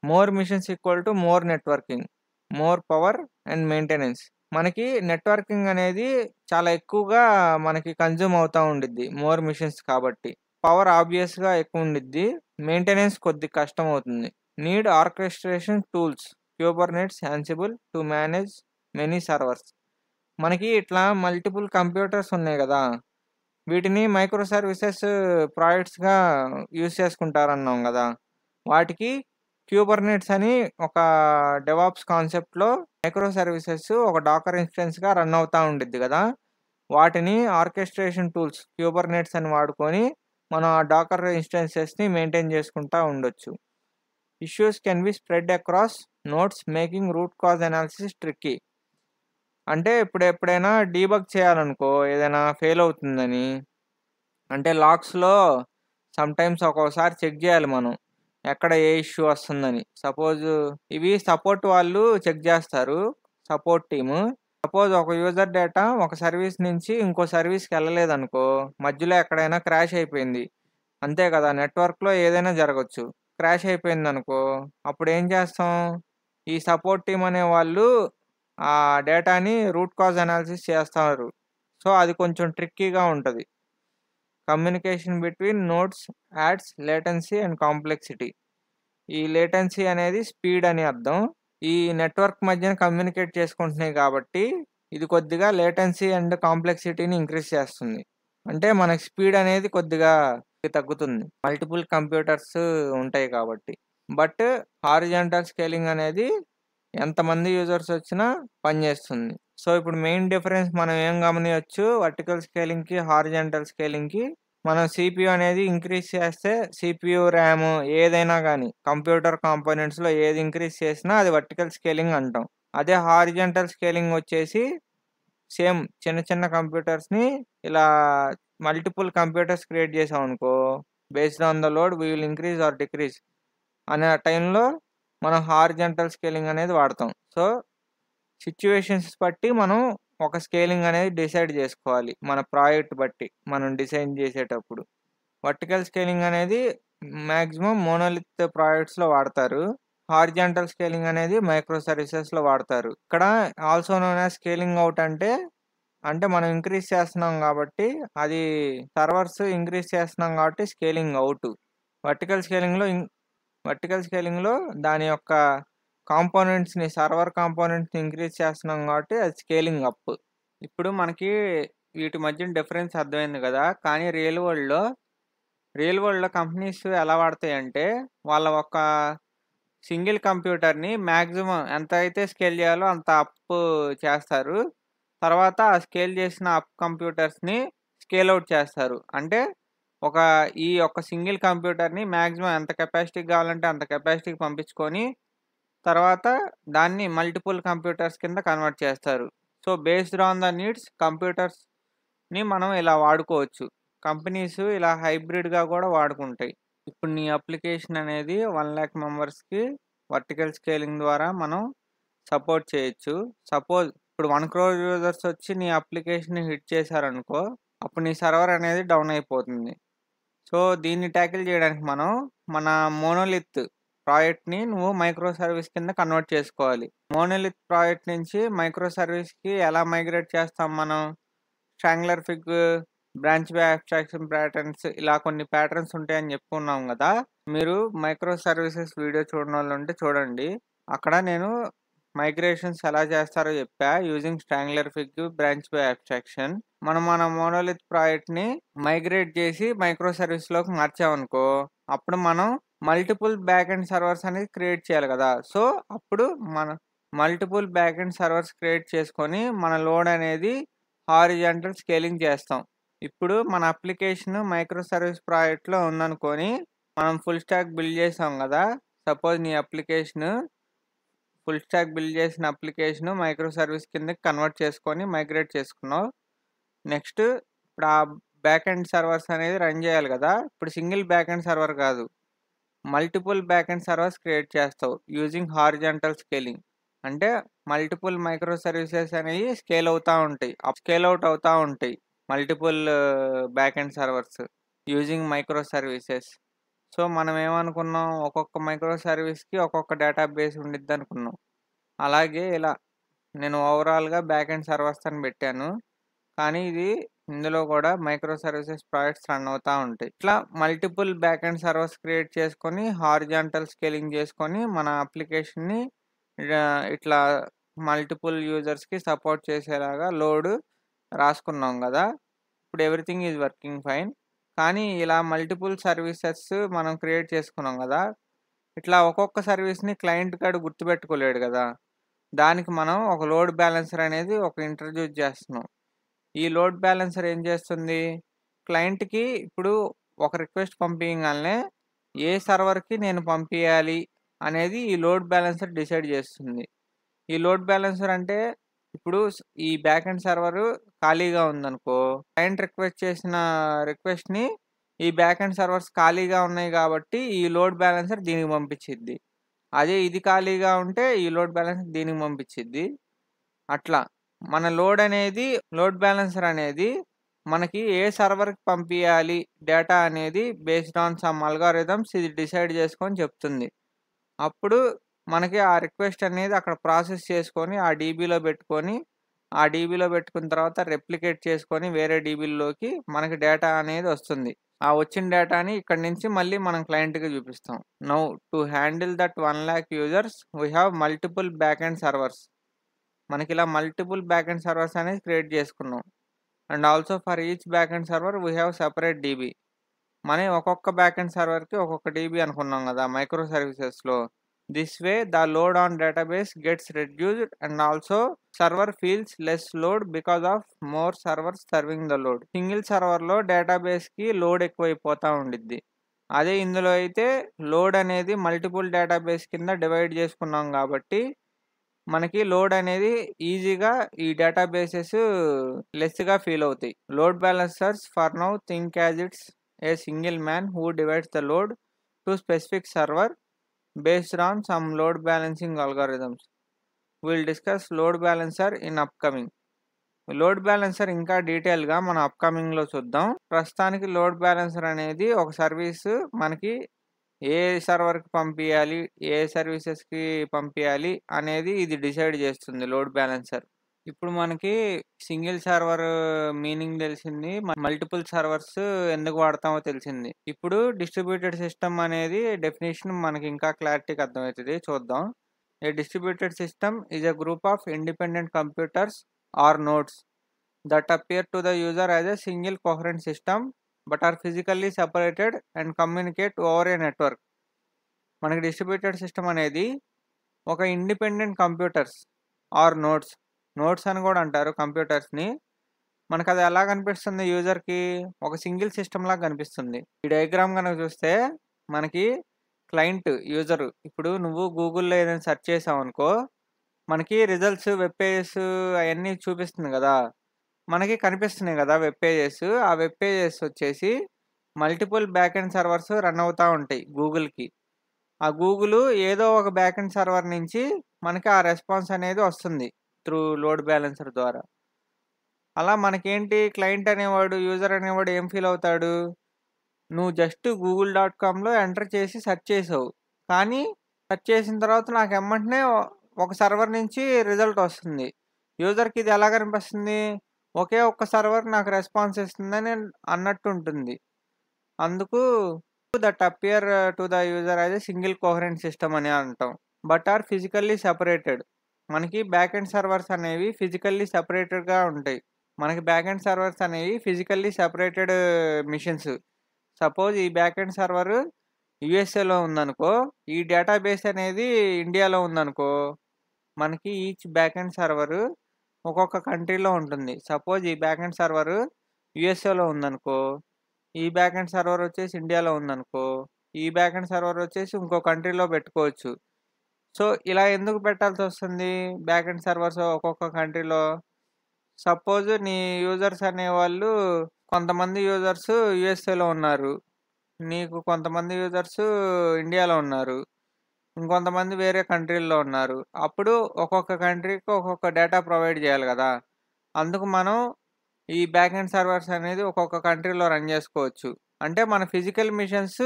More machines equal to more networking, more power and maintenance. మనకి నెట్వర్కింగ్ అనేది చాలా ఎక్కువగా మనకి కన్జ్యూమ్ అవుతూ ఉండిద్ది మోర్ మిషన్స్ కాబట్టి. పవర్ ఆబ్వియస్గా ఎక్కువ ఉండిద్ది, మెయింటెనెన్స్ కొద్ది కష్టం అవుతుంది. Need orchestration tools, Kubernetes, Ansible to manage many servers. మనకి ఇట్లా మల్టిపుల్ కంప్యూటర్స్ ఉన్నాయి కదా, వీటిని మైక్రో సర్వీసెస్ ప్రాజెక్ట్స్గా యూజ్ చేసుకుంటారన్నాం కదా. వాటికి క్యూబర్నెట్స్ అని ఒక డెవాప్స్ కాన్సెప్ట్లో మైక్రో సర్వీసెస్ ఒక డాకర్ ఇన్స్టెన్స్గా రన్ అవుతూ ఉండిద్ది కదా. వాటిని ఆర్కెస్ట్రేషన్ టూల్స్ క్యూబర్నెట్స్ అని వాడుకొని మనం ఆ డాకర్ ఇన్స్టెన్సెస్ని మెయింటైన్ చేసుకుంటూ ఉండొచ్చు. Issues can be spread across notes making root cause analysis tricky. అంటే ఇప్పుడు ఎప్పుడైనా డీబగ్ చేయాలనుకో, ఏదైనా ఫెయిల్ అవుతుందని, అంటే లాగ్స్లో సమ్టైమ్స్ ఒక్కోసారి చెక్ చేయాలి మనం ఎక్కడ ఏ ఇష్యూ వస్తుందని. సపోజ్ ఇవి సపోర్ట్ వాళ్ళు చెక్ చేస్తారు, సపోర్ట్ టీము. సపోజ్ ఒక యూజర్ డేటా ఒక సర్వీస్ నుంచి ఇంకో సర్వీస్కి వెళ్ళలేదనుకో, మధ్యలో ఎక్కడైనా క్రాష్ అయిపోయింది, అంతే కదా, నెట్వర్క్లో ఏదైనా జరగచ్చు. క్రాష్ అయిపోయింది అనుకో, అప్పుడు ఏం చేస్తాం, ఈ సపోర్ట్ టీం అనే వాళ్ళు ఆ డేటాని రూట్ కాజ్ అనాలిసిస్ చేస్తారు. సో అది కొంచెం ట్రిక్కీగా ఉంటుంది. Communication between nodes ads latency and complexity. ఈ లేటెన్సీ అనేది స్పీడ్ అని అర్థం. ఈ నెట్వర్క్ మధ్యన కమ్యూనికేట్ చేసుకుంటున్నాయి కాబట్టి ఇది కొద్దిగా లేటెన్సీ అండ్ కాంప్లెక్సిటీని ఇంక్రీజ్ చేస్తుంది. అంటే మనకి స్పీడ్ అనేది కొద్దిగా తగ్గుతుంది, మల్టిపుల్ కంప్యూటర్స్ ఉంటాయి కాబట్టి. బట్ హారిజాంటల్ స్కేలింగ్ అనేది ఎంతమంది యూజర్స్ వచ్చినా పనిచేస్తుంది. సో ఇప్పుడు మెయిన్ డిఫరెన్స్ మనం ఏం గమనించవచ్చు, వర్టికల్ స్కేలింగ్కి హారిజాంటల్ స్కేలింగ్కి. మనం సిపియు అనేది ఇంక్రీజ్ చేస్తే, సిపియు ర్యామ్ ఏదైనా కానీ కంప్యూటర్ కాంపోనెంట్స్లో ఏది ఇంక్రీజ్ చేసినా అది వర్టికల్ స్కేలింగ్ అంటాం. అదే హారిజాంటల్ స్కేలింగ్ వచ్చేసి సేమ్ చిన్న చిన్న కంప్యూటర్స్‌ని ఇలా మల్టిపుల్ కంప్యూటర్స్ క్రియేట్ చేసామనుకో, based on the load we will increase or decrease అనే టైంలో మనం హారిజాంటల్ స్కేలింగ్ అనేది వాడతాం. సో, సిట్యుయేషన్స్ బట్టి మనం ఒక స్కేలింగ్ అనేది డిసైడ్ చేసుకోవాలి. మన ప్రాజెక్ట్ బట్టి మనం డిజైన్ చేసేటప్పుడు. వర్టికల్ స్కేలింగ్ అనేది మాక్సిమం మోనోలిత్ ప్రాజెక్ట్స్‌లో వాడతారు. హారిజాంటల్ స్కేలింగ్ అనేది మైక్రో సర్వీసెస్‌లో వాడతారు. ఇక్కడ also known as scaling out అంటే మనం ఇంక్రీజ్ చేస్తున్నాం కాబట్టి అది సర్వర్స్ ఇంక్రీజ్ చేస్తున్నాం కాబట్టి స్కేలింగ్ అవుట్. వర్టికల్ స్కేలింగ్‌లో వర్టికల్ స్కేలింగ్‌లో దాని యొక్క సర్వర్ కాంపోనెంట్స్‌ని ఇంక్రీజ్ చేస్తున్నాం కాబట్టి అది స్కేలింగ్ అప్. ఇప్పుడు మనకి వీటి మధ్యన డిఫరెన్స్ అర్థమైంది కదా! కానీ రియల్ వరల్డ్‌లో కంపెనీస్ ఎలా వాడతాయంటే వాళ్ళ ఒక సింగిల్ కంప్యూటర్‌ని మాక్సిమం ఎంత అయితే స్కేల్ చేయాలో అంత అప్ చేస్తారు. తర్వాత ఆ స్కేల్ చేసిన అప్ కంప్యూటర్స్‌ని స్కేల్ ఔట్ చేస్తారు. అంటే ఈ యొక్క సింగిల్ కంప్యూటర్‌ని మాక్సిమం ఎంత కెపాసిటీకి కావాలంటే అంత కెపాసిటీకి పంపించుకొని, తర్వాత దాన్ని మల్టిపుల్ కంప్యూటర్స్ కింద కన్వర్ట్ చేస్తారు. So, based on the needs కంప్యూటర్స్‌ని మనం ఇలా వాడుకోవచ్చు. కంపెనీస్ ఇలా హైబ్రిడ్‌గా కూడా వాడుకుంటాయి. ఇప్పుడు నీ అప్లికేషన్ అనేది 1,00,000 మెంబర్స్‌కి వర్టికల్ స్కేలింగ్ ద్వారా మనం సపోర్ట్ చేయొచ్చు. సపోజ్ ఇప్పుడు 1,00,00,000 యూజర్స్ వచ్చి నీ అప్లికేషన్‌ని హిట్ చేశారనుకో, అప్పుడు నీ సర్వర్ అనేది డౌన్ అయిపోతుంది. సో, దీన్ని టాకిల్ చేయడానికి మనం మన మోనోలిత్ ప్రాజెక్ట్‌ని నువ్వు మైక్రో సర్వీస్ కింద కన్వర్ట్ చేసుకోవాలి. మోనోలిత్ ప్రాజెక్ట్ నుంచి మైక్రో సర్వీస్‌కి ఎలా మైగ్రేట్ చేస్తాం మనం? Strangler fig, branch by abstraction patterns ఇలా కొన్ని ప్యాటర్న్స్ ఉంటాయని చెప్పుకున్నాం గదా! మీరు మైక్రో సర్వీసెస్ వీడియో చూడనోళ్ళుంటే చూడండి. అక్కడ నేను మైగ్రేషన్స్ ఎలా చేస్తారో చెప్పా. Using strangler fig, branch by abstraction. మనం మన మోనోలిత్ ప్రాజెక్ట్‌ని మైగ్రేట్ చేసి మైక్రో సర్వీస్‌లోకి మార్చామనుకో, అప్పుడు మనం మల్టిపుల్ బ్యాక్ ఎండ్ సర్వర్స్ అనేది క్రియేట్ చేయాలి కదా! సో, అప్పుడు మన multiple back end servers create చేసుకొని మన లోడ్ అనేది హారిజాంటల్ స్కేలింగ్ చేస్తాం. ఇప్పుడు మన అప్లికేషన్ మైక్రో సర్వీస్ ప్రాజెక్ట్‌లో ఉందనుకోని, మనం ఫుల్ స్టాక్ బిల్డ్ చేసాం గదా! సపోజ్ నీ అప్లికేషన్ ఫుల్ స్టాక్ బిల్డ్ చేసిన అప్లికేషన్ మైక్రో సర్వీస్ కిందకి కన్వర్ట్ చేసుకొని మైగ్రేట్ చేసుకున్నావు. నెక్స్ట్ ఇప్పుడు ఆ బ్యాక్ ఎండ్ సర్వర్స్ అనేది రన్ చేయాలి గదా! ఇప్పుడు సింగిల్ బ్యాక్ ఎండ్ సర్వర్ కాదు. Multiple back end servers create చేస్తావు యూజింగ్ హారిజాంటల్ స్కేలింగ్. అంటే మల్టిపుల్ మైక్రో సర్వీసెస్ అనేవి స్కేల్ అవుట్ అవుతా ఉంటాయి. Multiple back end servers using micro services. So, మనం ఏమనుకున్నాం, ఒక్కొక్క మైక్రో సర్వీస్‌కి ఒక్కొక్క డేటాబేస్ ఉండిద్దనుకున్నాం. అలాగే ఇలా నేను ఓవరాల్‌గా బ్యాక్ ఎండ్ సర్వర్స్ అని పెట్టాను. కానీ ఇందులో కూడా మైక్రో సర్వీసెస్ ప్రాజెక్ట్స్ రన్ అవుతా ఉంటాయి. ఇట్లా multiple back end servers create చేసుకొని, హారిజాంటల్ స్కేలింగ్ చేసుకొని, మన అప్లికేషన్‌ని ఇట్లా మల్టిపుల్ యూజర్స్‌కి సపోర్ట్ చేసేలాగా లోడ్ రాసుకున్నాం గదా! ఇప్పుడు ఎవ్రీథింగ్ ఈజ్ వర్కింగ్ ఫైన్. కానీ ఇలా మల్టిపుల్ సర్వీసెస్ మనం క్రియేట్ చేసుకున్నాం గదా! ఇట్లా ఒక్కొక్క సర్వీస్‌ని క్లయింట్ గాడు గుర్తుపెట్టుకోలేడు గదా! దానికి మనం ఒక లోడ్ బ్యాలెన్సర్ అనేది ఇంట్రడ్యూస్ చేస్తున్నాం. ఈ లోడ్ బ్యాలెన్సర్ ఏం చేస్తుంది? క్లయింట్‌కి ఇప్పుడు ఒక రిక్వెస్ట్ పంపియంగాల్నే ఏ సర్వర్‌కి నేను పంపియాలి అనేది ఈ లోడ్ బ్యాలెన్సర్ డిసైడ్ చేస్తుంది. ఈ లోడ్ బ్యాలెన్సర్ అంటే ఇప్పుడు ఈ బ్యాక్ ఎండ్ సర్వర్ ఖాళీగా ఉందనుకో, క్లయింట్ రిక్వెస్ట్ చేసిన రిక్వెస్ట్‌ని ఈ బ్యాక్ ఎండ్ సర్వర్స్ ఖాళీగా ఉన్నాయి కాబట్టి ఈ లోడ్ బ్యాలెన్సర్ దీనికి పంపించిద్ది. అదే ఇది ఖాళీగా ఉంటే ఈ లోడ్ బ్యాలెన్సర్ దీనికి పంపించిద్ది. అట్లా మన లోడ్ బ్యాలెన్సర్ అనేది మనకి ఏ సర్వర్‌కి పంపియాలి డేటా అనేది బేస్డ్ ఆన్ సమ్ అల్గారిథమ్స్ ఇది డిసైడ్ చేసుకొని చెప్తుంది. అప్పుడు మనకి ఆ రిక్వెస్ట్ అనేది అక్కడ ప్రాసెస్ చేసుకొని, ఆ డీబీలో పెట్టుకున్న తర్వాత రెప్లికేట్ చేసుకొని వేరే డీబీల్లోకి మనకి డేటా అనేది వస్తుంది. ఆ వచ్చిన డేటాని ఇక్కడి నుంచి మళ్ళీ మనం క్లయింట్‌కి చూపిస్తాం. Now to handle that 1,00,000 users we have multiple back end servers. మనకిలా మల్టిపుల్ బ్యాక్ ఎండ్ సర్వర్స్ అనేది క్రియేట్ చేసుకున్నాం. And also for each back end server we have separate DB. ఒక్కొక్క బ్యాక్ ఎండ్ సర్వర్‌కి ఒక్కొక్క డీబీ అనుకున్నాం గదా! మైక్రో సర్వీసెస్‌లో. This way the load on database gets reduced and also server feels less load because of more servers serving the load. Single సర్వర్‌లో డేటాబేస్‌కి load ఎక్కువైపోతా ఉండిద్ది. అదే ఇందులో అయితే లోడ్ అనేది మల్టిపుల్ డేటాబేస్ కింద డివైడ్ చేసుకున్నాం కాబట్టి మనకి లోడ్ అనేది ఈజీగా ఈ డేటాబేసెస్ లెస్‌గా ఫీల్ అవుతాయి. Load balancers for now think as it's a single man who divides the load to specific server based on some load balancing algorithms. Will discuss load balancer in upcoming. Load balancer ఇంకా డీటెయిల్‌గా మనం అప్‌కమింగ్‌లో చూద్దాం. ప్రస్తుతానికి load balancer అనేది ఒక service మనకి ఏ సర్వర్‌కి పంపియాలి, ఏ సర్వీసెస్‌కి పంపియాలి అనేది ఇది డిసైడ్ చేస్తుంది లోడ్ బ్యాలెన్సర్. ఇప్పుడు మనకి సింగిల్ సర్వర్ మీనింగ్ తెలిసింది. మల్టిపుల్ సర్వర్స్ ఎందుకు వాడతామో తెలిసింది. ఇప్పుడు డిస్ట్రిబ్యూటెడ్ సిస్టమ్ అనేది డెఫినిషన్ మనకి ఇంకా క్లారిటీగా అర్థమవుతది. చూద్దాం. A distributed system is a group of independent computers or nodes that appear to the user as a single coherent system but are physically separated and communicate over a network. మనకి distributed system అనేది ఒక independent computers or nodes అని కూడా అంటారు కంప్యూటర్స్ని. మనకు అది ఎలా కనిపిస్తుంది యూజర్కి? ఒక సింగిల్ సిస్టమ్ లాగా కనిపిస్తుంది. ఈ డయాగ్రామ్ కనుక చూస్తే మనకి క్లయింట్ యూజర్. ఇప్పుడు నువ్వు గూగుల్లో ఏదైనా సెర్చ్ చేసావు అనుకో, మనకి రిజల్ట్స్ వెబ్ పేజెస్ అవన్నీ చూపిస్తుంది కదా, మనకి కనిపిస్తున్నాయి కదా వెబ్ పేజెస్. ఆ వెబ్ పేజెస్ వచ్చేసి multiple back end servers run అవుతూ ఉంటాయి గూగుల్కి. ఆ గూగుల్ ఏదో ఒక బ్యాక్ ఎండ్ సర్వర్ నుంచి మనకి ఆ రెస్పాన్స్ అనేది వస్తుంది త్రూ లోడ్ బ్యాలెన్సర్ ద్వారా. అలా మనకేంటి క్లయింట్ అనేవాడు, యూజర్ అనేవాడు ఏం ఫీల్ అవుతాడు? నువ్వు జస్ట్ google.comలో ఎంటర్ చేసి సెర్చ్ చేసావు, కానీ సెర్చ్ చేసిన తర్వాత నాకు ఎమ్మంటనే ఒక సర్వర్ నుంచి రిజల్ట్ వస్తుంది. యూజర్కి ఇది ఎలా కనిపిస్తుంది? ఒకే ఒక్క సర్వర్ నాకు రెస్పాన్స్ ఇస్తుందని అన్నట్టు ఉంటుంది. అందుకు that appear to the user as a single coherent system అని అంటాం. But are physically separated. మనకి బ్యాక్ ఎండ్ సర్వర్స్ అనేవి ఫిజికల్లీ సెపరేటెడ్గా ఉంటాయి. మనకి బ్యాక్ ఎండ్ సర్వర్స్ అనేవి ఫిజికల్లీ సెపరేటెడ్ మిషన్స్. సపోజ్ ఈ బ్యాక్ ఎండ్ సర్వర్ యుఎస్ఏలో ఉందనుకో, ఈ డేటాబేస్ అనేది ఇండియాలో ఉందనుకో, మనకి ఈచ్ బ్యాక్ ఎండ్ సర్వర్ ఒక్కొక్క కంట్రీలో ఉంటుంది. సపోజ్ ఈ బ్యాక్ ఎండ్ సర్వర్ యుఎస్ఏలో ఉందనుకో, ఈ బ్యాక్ ఎండ్ సర్వర్ వచ్చేసి ఇండియాలో ఉందనుకో, ఈ బ్యాక్ ఎండ్ సర్వర్ వచ్చేసి ఇంకో కంట్రీలో పెట్టుకోవచ్చు. సో ఇలా ఎందుకు పెట్టాల్సి వస్తుంది బ్యాక్ ఎండ్ సర్వర్స్ ఒక్కొక్క కంట్రీలో? సపోజ్ నీ యూజర్స్ అనేవాళ్ళు కొంతమంది యూజర్స్ యుఎస్ఏలో ఉన్నారు, నీకు కొంతమంది యూజర్స్ ఇండియాలో ఉన్నారు, ఇంకొంతమంది వేరే కంట్రీల్లో ఉన్నారు. అప్పుడు ఒక్కొక్క కంట్రీకి ఒక్కొక్క డేటా ప్రొవైడ్ చేయాలి కదా. అందుకు మనం ఈ బ్యాక్ ఎండ్ సర్వర్స్ అనేది ఒక్కొక్క కంట్రీలో రన్ చేసుకోవచ్చు. అంటే మన physical machines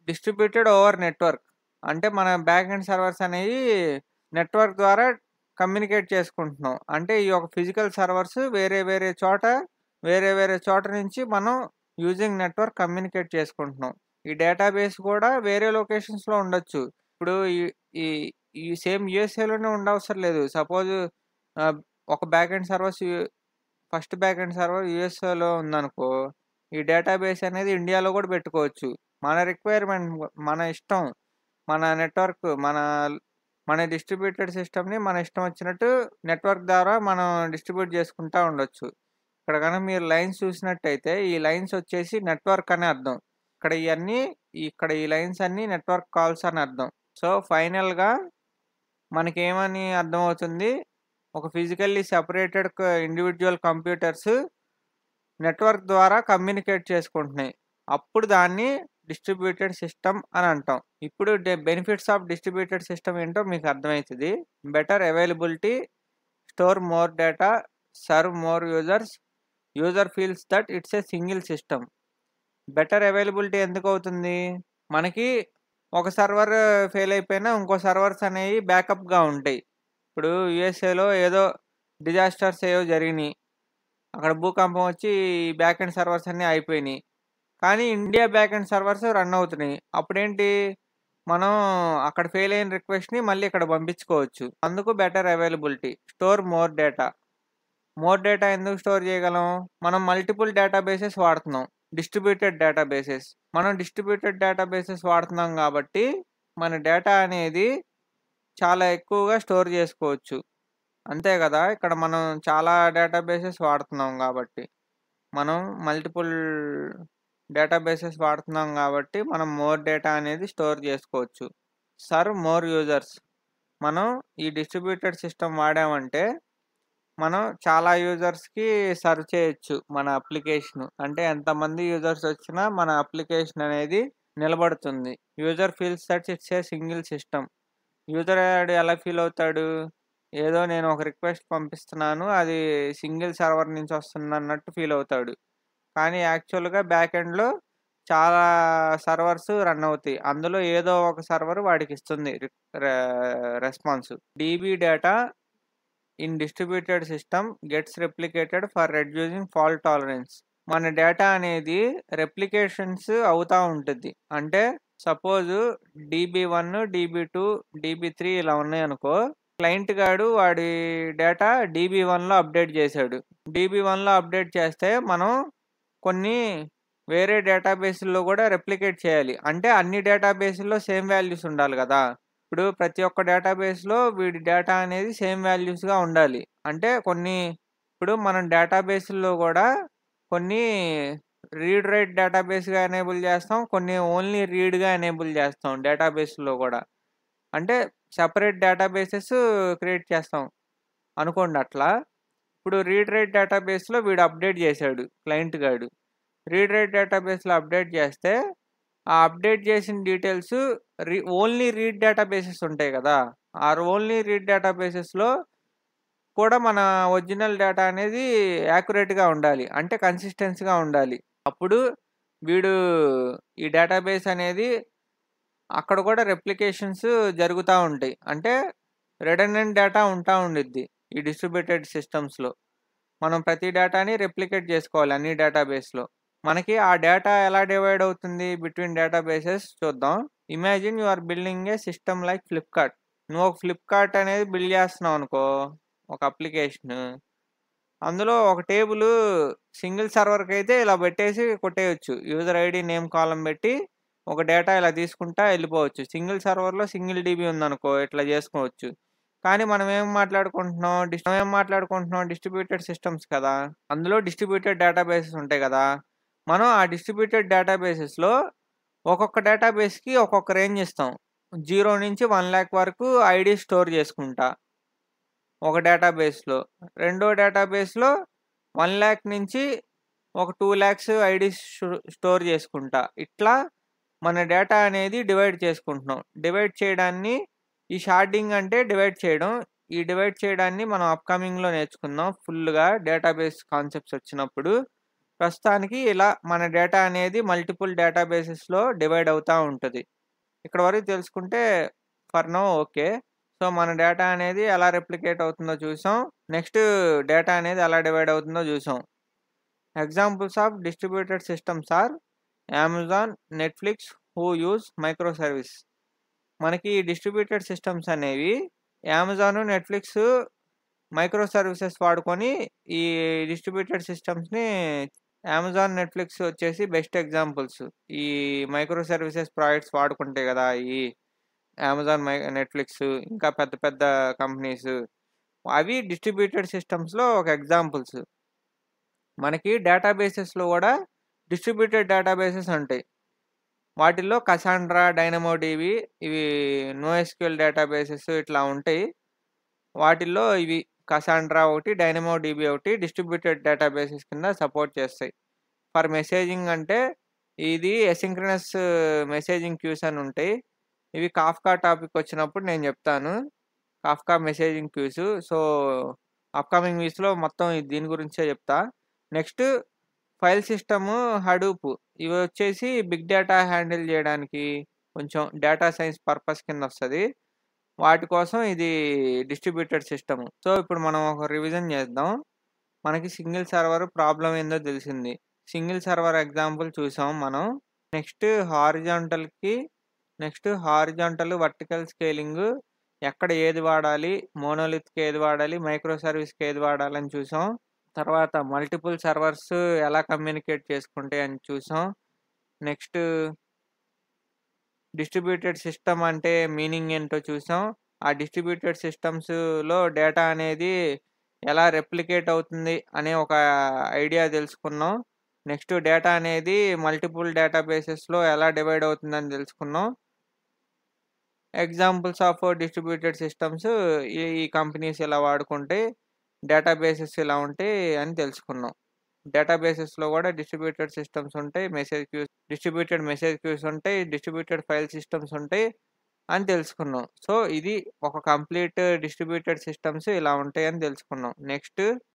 distributed over network. అంటే మన బ్యాక్ ఎండ్ సర్వర్స్ అనేవి నెట్వర్క్ ద్వారా కమ్యూనికేట్ చేసుకుంటున్నాం. అంటే ఈ యొక్క ఫిజికల్ సర్వర్స్ వేరే వేరే చోట నుంచి మనం యూజింగ్ నెట్వర్క్ కమ్యూనికేట్ చేసుకుంటున్నాం. ఈ డేటాబేస్ కూడా వేరే లొకేషన్స్లో ఉండొచ్చు. ఇప్పుడు ఈ ఈ ఈ సేమ్ యూఎస్ఏలోనే ఉండవసరం లేదు. సపోజ్ ఒక back end servers first back end server యూఎస్ఏలో ఉందనుకో, ఈ డేటాబేస్ అనేది ఇండియాలో కూడా పెట్టుకోవచ్చు. మన రిక్వైర్మెంట్, మన ఇష్టం, మన నెట్వర్క్, మన డిస్ట్రిబ్యూటెడ్ సిస్టమ్ని మన ఇష్టం వచ్చినట్టు నెట్వర్క్ ద్వారా మనం డిస్ట్రిబ్యూట్ చేసుకుంటూ ఉండొచ్చు. ఇక్కడ కనుక మీరు లైన్స్ చూసినట్టయితే ఈ లైన్స్ వచ్చేసి నెట్వర్క్ అని అర్థం. ఇక్కడ ఈ లైన్స్ అన్నీ నెట్వర్క్ కాల్స్ అని అర్థం. సో ఫైనల్గా మనకేమని అర్థమవుతుంది? ఒక physically separated individual computers network ద్వారా కమ్యూనికేట్ చేసుకుంటున్నాయి. అప్పుడు దాన్ని డిస్ట్రిబ్యూటెడ్ సిస్టమ్ అని అంటాం. ఇప్పుడు బెనిఫిట్స్ ఆఫ్ డిస్ట్రిబ్యూటెడ్ సిస్టమ్ ఏంటో మీకు అర్థమవుతుంది. Better availability, store more data, serve more users, user feels that it's a single system. Better availability ఎందుకు అవుతుంది? మనకి ఒక సర్వర్ ఫెయిల్ అయిపోయినా ఇంకో సర్వర్స్ అనేవి బ్యాకప్గా ఉంటాయి. ఇప్పుడు యుఎస్ఏలో ఏదో డిజాస్టర్స్ ఏవో జరిగినాయి, అక్కడ భూకంపం వచ్చి బ్యాక్ ఎండ్ సర్వర్స్ అన్నీ అయిపోయినాయి, కానీ India back end servers run అవుతున్నాయి. అప్పుడేంటి, మనం అక్కడ ఫెయిల్ అయిన రిక్వెస్ట్ని మళ్ళీ ఇక్కడ పంపించుకోవచ్చు. అందుకు better availability. Store more data. More data ఎందుకు స్టోర్ చేయగలం? మనం మల్టిపుల్ డేటాబేసెస్ వాడుతున్నాం, డిస్ట్రిబ్యూటెడ్ డేటాబేసెస్. మనం డిస్ట్రిబ్యూటెడ్ డేటాబేసెస్ వాడుతున్నాం కాబట్టి మన డేటా అనేది చాలా ఎక్కువగా స్టోర్ చేసుకోవచ్చు. అంతే కదా, ఇక్కడ మనం చాలా డేటాబేసెస్ వాడుతున్నాం కాబట్టి, మనం మల్టిపుల్ డేటాబేసెస్ వాడుతున్నాం కాబట్టి మనం మోర్ డేటా అనేది స్టోర్ చేసుకోవచ్చు. Serve more users. మనం ఈ డిస్ట్రిబ్యూటెడ్ సిస్టమ్ వాడామంటే మనం చాలా యూజర్స్‌కి సర్వ్ చేయొచ్చు మన అప్లికేషన్. అంటే ఎంతమంది యూజర్స్ వచ్చినా మన అప్లికేషన్ అనేది నిలబడుతుంది. User feels that it's a single system. User ఎలా ఫీల్ అవుతాడు? ఏదో నేను ఒక రిక్వెస్ట్ పంపిస్తున్నాను. అది సింగిల్ సర్వర్ నుంచి వస్తుందన్నట్టు ఫీల్ అవుతాడు. కానీ యాక్చువల్‌గా బ్యాక్ ఎండ్‌లో చాలా సర్వర్స్ రన్ అవుతాయి. అందులో ఏదో ఒక సర్వర్ వాడికిస్తుంది response. DB data in distributed system gets replicated for reducing fault tolerance. మన డేటా అనేది రెప్లికేషన్స్ అవుతా ఉంటుంది. అంటే సపోజ్ డీబీ1, డీబీ2, డీబీ3 ఇలా ఉన్నాయనుకో, క్లయింట్ గాడు వాడి డేటా డీబీ1లో అప్డేట్ చేశాడు. డీబీ1లో అప్డేట్ చేస్తే మనం కొన్ని వేరే డేటాబేస్‌ల్లో కూడా రెప్లికేట్ చేయాలి. అంటే అన్ని డేటాబేస్‌ల్లో సేమ్ వాల్యూస్ ఉండాలి కదా! ఇప్పుడు ప్రతి ఒక్క డేటాబేస్‌లో వీడి డేటా అనేది సేమ్ వాల్యూస్‌గా ఉండాలి. అంటే ఇప్పుడు మనం డేటాబేస్‌ల్లో కూడా కొన్ని రీడ్ రైట్ డేటాబేస్‌గా ఎనేబుల్ చేస్తాం. కొన్ని ఓన్లీ రీడ్‌గా ఎనేబుల్ చేస్తాం డేటాబేస్‌లో కూడా. అంటే సెపరేట్ డేటాబేసెస్ క్రియేట్ చేస్తాం అనుకోండి అట్లా. ఇప్పుడు రీడ్ రైట్ డేటాబేస్‌లో వీడు అప్డేట్ చేశాడు క్లయింట్ గాడు. రీడ్ రైట్ డేటాబేస్‌లో అప్డేట్ చేస్తే ఆ అప్డేట్ చేసిన డీటెయిల్స్ ఓన్లీ రీడ్ డేటాబేసెస్ ఉంటాయి కదా! ఆ ఓన్లీ రీడ్ డేటాబేసెస్‌లో కూడా మన ఒరిజినల్ డేటా అనేది యాక్యురేట్‌గా ఉండాలి. అంటే కన్సిస్టెన్సీగా ఉండాలి. అప్పుడు వీడు ఈ డేటాబేస్ అనేది అక్కడ కూడా రెప్లికేషన్స్ జరుగుతా ఉంటాయి. అంటే రిడన్డెంట్ డేటా ఉంటా ఉండిద్ది ఈ డిస్ట్రిబ్యూటెడ్ సిస్టమ్స్‌లో. మనం ప్రతి డేటాని రెప్లికేట్ చేసుకోవాలి అన్ని డేటాబేస్‌లో. మనకి ఆ డేటా ఎలా డివైడ్ అవుతుంది బిట్వీన్ డేటాబేసెస్ చూద్దాం. Imagine you are building a system like Flipkart. నువ్వు ఒక ఫ్లిప్‌కార్ట్ అనేది బిల్డ్ చేస్తున్నావు అనుకో, ఒక అప్లికేషను. అందులో ఒక టేబులు సింగిల్ సర్వర్‌కైతే ఇలా పెట్టేసి కొట్టేయొచ్చు. యూజర్ ఐడీ, నేమ్ కాలమ్ పెట్టి ఒక డేటా ఇలా తీసుకుంటా వెళ్ళిపోవచ్చు. సింగిల్ సర్వర్‌లో సింగిల్ డీబీ ఉందనుకో ఇట్లా చేసుకోవచ్చు. కానీ మనం ఏం మాట్లాడుకుంటున్నాం డిస్ట్రిబ్యూటెడ్ సిస్టమ్స్ కదా! అందులో డిస్ట్రిబ్యూటెడ్ డేటాబేసెస్ ఉంటాయి కదా! మనం ఆ డిస్ట్రిబ్యూటెడ్ డేటాబేసెస్‌లో ఒక్కొక్క డేటాబేస్‌కి ఒక్కొక్క రేంజ్ ఇస్తాం. 0 నుంచి 1,00,000 వరకు ఐడీ స్టోర్ చేసుకుంటా ఒక డేటాబేస్‌లో. రెండో డేటాబేస్‌లో 1,00,000 నుంచి ఒక 2,00,000 ఐడీస్ స్టోర్ చేసుకుంటా. ఇట్లా మన డేటా అనేది డివైడ్ చేసుకుంటున్నాం. డివైడ్ చేయడాన్ని ఈ షార్డింగ్ అంటే డివైడ్ చేయడం. ఈ డివైడ్ చేయడాన్ని మనం అప్‌కమింగ్‌లో నేర్చుకుందాం ఫుల్‌గా డేటాబేస్ కాన్సెప్ట్స్ వచ్చినప్పుడు. ప్రస్తుతానికి ఇలా మన డేటా అనేది మల్టిపుల్ డేటాబేసెస్‌లో డివైడ్ అవుతా ఉంటది. ఇక్కడి వరకు తెలుసుకుంటే ఫర్ నౌ ఓకే. సో, మన డేటా అనేది ఎలా రెప్లికేట్ అవుతుందో చూసాం. నెక్స్ట్ డేటా అనేది ఎలా డివైడ్ అవుతుందో చూసాం. Examples of distributed systems or Amazon, Netflix who use micro service. మనకి డిస్ట్రిబ్యూటెడ్ సిస్టమ్స్ అనేవి అమెజాన్, నెట్‌ఫ్లిక్స్ మైక్రో సర్వీసెస్ వాడుకొని ఈ డిస్ట్రిబ్యూటెడ్ సిస్టమ్స్‌ని అమెజాన్, నెట్‌ఫ్లిక్స్ వచ్చేసి బెస్ట్ ఎగ్జాంపుల్స్. ఈ మైక్రో సర్వీసెస్ ప్రాజెక్ట్స్ వాడుకుంటాయి కదా! ఈ అమెజాన్, నెట్‌ఫ్లిక్స్ ఇంకా పెద్ద పెద్ద కంపెనీస్. అవి డిస్ట్రిబ్యూటెడ్ సిస్టమ్స్‌లో ఒక ఎగ్జాంపుల్స్. మనకి డేటాబేసెస్‌లో కూడా డిస్ట్రిబ్యూటెడ్ డేటాబేసెస్ ఉంటాయి. వాటిల్లో కసాండ్రా, డైనమోడిబి ఇవి నోఎస్‌క్యూఎల్ డేటాబేసెస్ ఇట్లా ఉంటాయి. వాటిల్లో ఇవి కసాండ్రా ఒకటి, డైనమోడిబి ఒకటి డిస్ట్రిబ్యూటెడ్ డేటాబేసెస్ కింద సపోర్ట్ చేస్తాయి. ఫర్ మెసేజింగ్ అంటే ఇది అసింక్రోనస్ మెసేజింగ్ క్యూస్ అని ఉంటాయి. ఇవి కాఫ్కా టాపిక్ వచ్చినప్పుడు నేను చెప్తాను. Kafka messaging queues. So, upcoming వీక్స్‌లో మొత్తం దీని గురించే చెప్తా. నెక్స్ట్ ఫైల్ సిస్టము, హడూప్ ఇవి వచ్చేసి బిగ్ డేటా హ్యాండిల్ చేయడానికి కొంచెం డేటా సైన్స్ పర్పస్ కింద వస్తది. వాటి కోసం ఇది డిస్ట్రిబ్యూటెడ్ సిస్టమ్. సో, ఇప్పుడు మనం ఒక రివిజన్ చేద్దాం. మనకి సింగిల్ సర్వర్ ప్రాబ్లమ్ ఏందో తెలిసింది. సింగిల్ సర్వర్ ఎగ్జాంపుల్ చూసాం మనం. నెక్స్ట్ హారిజాంటల్‌కి హారిజాంటల్, వర్టికల్ స్కేలింగ్ ఎక్కడ ఏది వాడాలి, మోనోలిత్‌కి ఏది వాడాలి, మైక్రో సర్వీస్‌కి ఏది వాడాలని చూసాం. తర్వాత మల్టిపుల్ సర్వర్స్ ఎలా కమ్యూనికేట్ చేసుకుంటాయి అని చూసాం. నెక్స్ట్ డిస్ట్రిబ్యూటెడ్ సిస్టమ్ అంటే మీనింగ్ ఏంటో చూసాం. ఆ డిస్ట్రిబ్యూటెడ్ సిస్టమ్స్‌లో డేటా అనేది ఎలా రెప్లికేట్ అవుతుంది అనే ఒక ఐడియా తెలుసుకున్నాం. నెక్స్ట్ డేటా అనేది మల్టిపుల్ డేటాబేసెస్‌లో ఎలా డివైడ్ అవుతుందని తెలుసుకున్నాం. ఎగ్జాంపుల్స్ ఆఫ్ డిస్ట్రిబ్యూటెడ్ సిస్టమ్స్ ఈ కంపెనీస్ ఇలా వాడుకుంటే డేటాబేసెస్ ఇలా ఉంటాయి అని తెలుసుకున్నాం. డేటాబేసెస్‌లో కూడా డిస్ట్రిబ్యూటెడ్ సిస్టమ్స్ ఉంటాయి. డిస్ట్రిబ్యూటెడ్ మెసేజ్ క్యూస్ ఉంటాయి. డిస్ట్రిబ్యూటెడ్ ఫైల్ సిస్టమ్స్ ఉంటాయి అని తెలుసుకున్నాం. సో, ఇది ఒక కంప్లీట్ డిస్ట్రిబ్యూటెడ్ సిస్టమ్స్ ఇలా ఉంటాయని తెలుసుకున్నాం. నెక్స్ట్